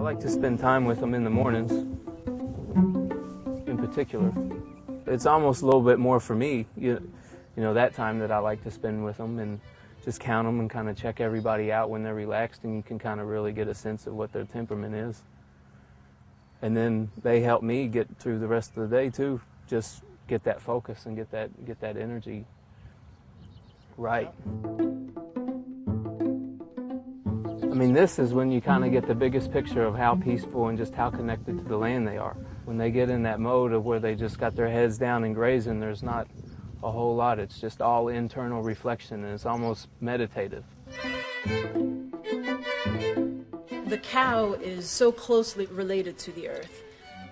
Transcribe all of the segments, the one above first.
like to spend time with them in the mornings, in particular. It's almost a little bit more for me, you know, that time that I like to spend with them and just count them and kind of check everybody out when they're relaxed, and you can kind of really get a sense of what their temperament is. And then they help me get through the rest of the day too, just get that focus and get that energy right. I mean, this is when you kind of get the biggest picture of how peaceful and just how connected to the land they are. When they get in that mode of where they just got their heads down and grazing, there's not a whole lot. It's just all internal reflection, and it's almost meditative. The cow is so closely related to the earth.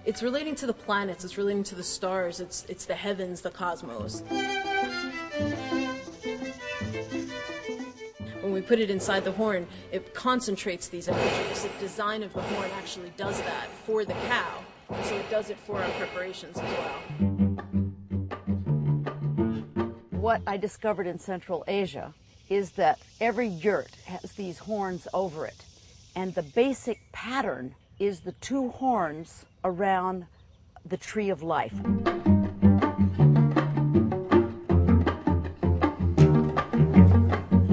It's relating to the planets, it's relating to the stars, it's the heavens, the cosmos. When we put it inside the horn, it concentrates these energies. The design of the horn actually does that for the cow, so it does it for our preparations as well. What I discovered in Central Asia is that every yurt has these horns over it, and the basic pattern is the two horns around the tree of life.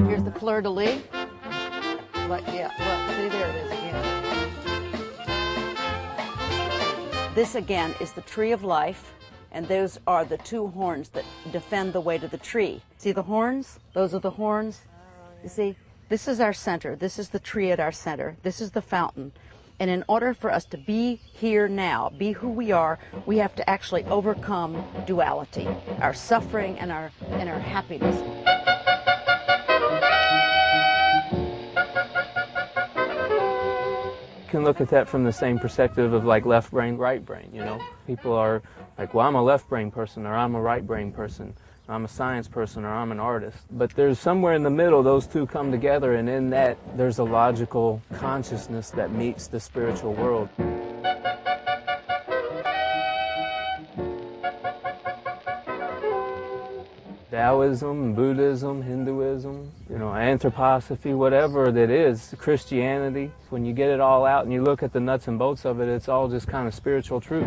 Here's the Flor'd'li. Look, yeah, look, see, there it is again. This again is the tree of life, and those are the two horns that defend the way to the tree. See the horns? Those are the horns. You see, this is our center. This is the tree at our center. This is the fountain. And in order for us to be here now, be who we are, we have to actually overcome duality, our suffering and our happiness. You can look at that from the same perspective of like left brain, right brain, you know. People are like, well, I'm a left brain person, or I'm a right brain person, I'm a science person, or I'm an artist. But there's somewhere in the middle, those two come together, and in that there's a logical consciousness that meets the spiritual world. Taoism, Buddhism, Hinduism, you know, anthroposophy, whatever that is, Christianity, when you get it all out and you look at the nuts and bolts of it, it's all just kind of spiritual truth.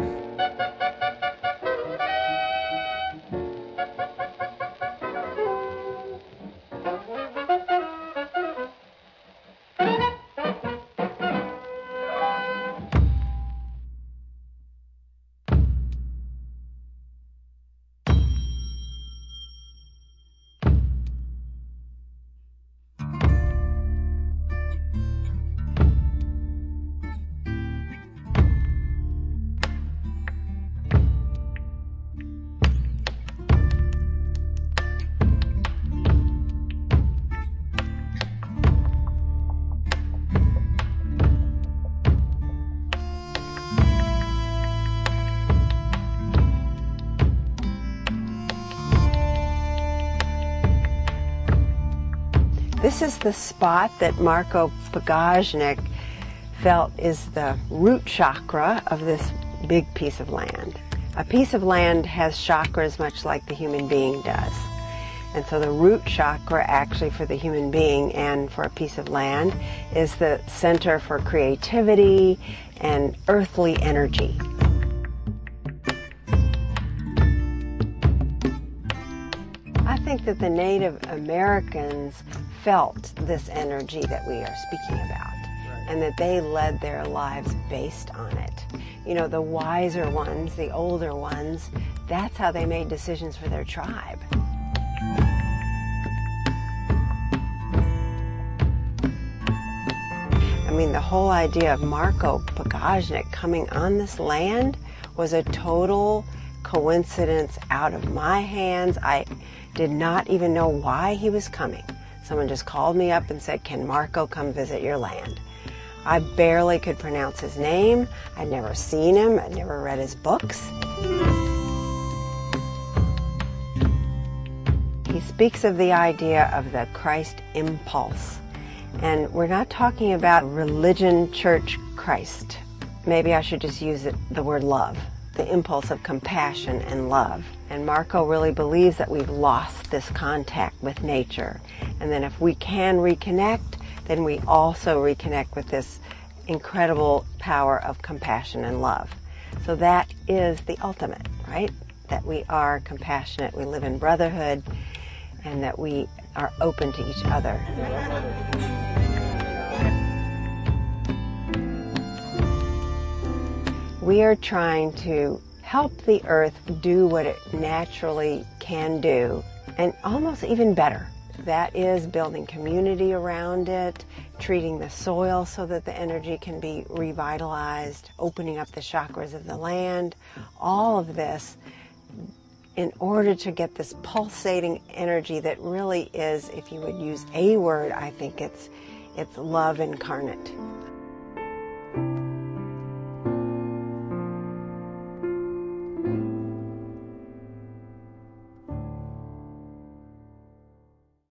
This is the spot that Marko Pagajnik felt is the root chakra of this big piece of land. A piece of land has chakras much like the human being does. And so the root chakra actually for the human being and for a piece of land is the center for creativity and earthly energy. I think that the Native Americans felt this energy that we are speaking about, and that they led their lives based on it. You know, the wiser ones, the older ones, that's how they made decisions for their tribe. I mean, the whole idea of Marko Pagajnik coming on this land was a total coincidence out of my hands. I did not even know why he was coming. Someone just called me up and said, "Can Marko come visit your land?" I barely could pronounce his name. I'd never seen him. I'd never read his books. He speaks of the idea of the Christ impulse. And we're not talking about religion, church, Christ. Maybe I should just use the word love. The impulse of compassion and love. And Marko really believes that we've lost this contact with nature. And then if we can reconnect, then we also reconnect with this incredible power of compassion and love. So that is the ultimate, right? That we are compassionate, we live in brotherhood, and that we are open to each other. We are trying to help the earth do what it naturally can do, and almost even better. That is building community around it, treating the soil so that the energy can be revitalized, opening up the chakras of the land, all of this in order to get this pulsating energy that really is, if you would use a word, I think it's love incarnate.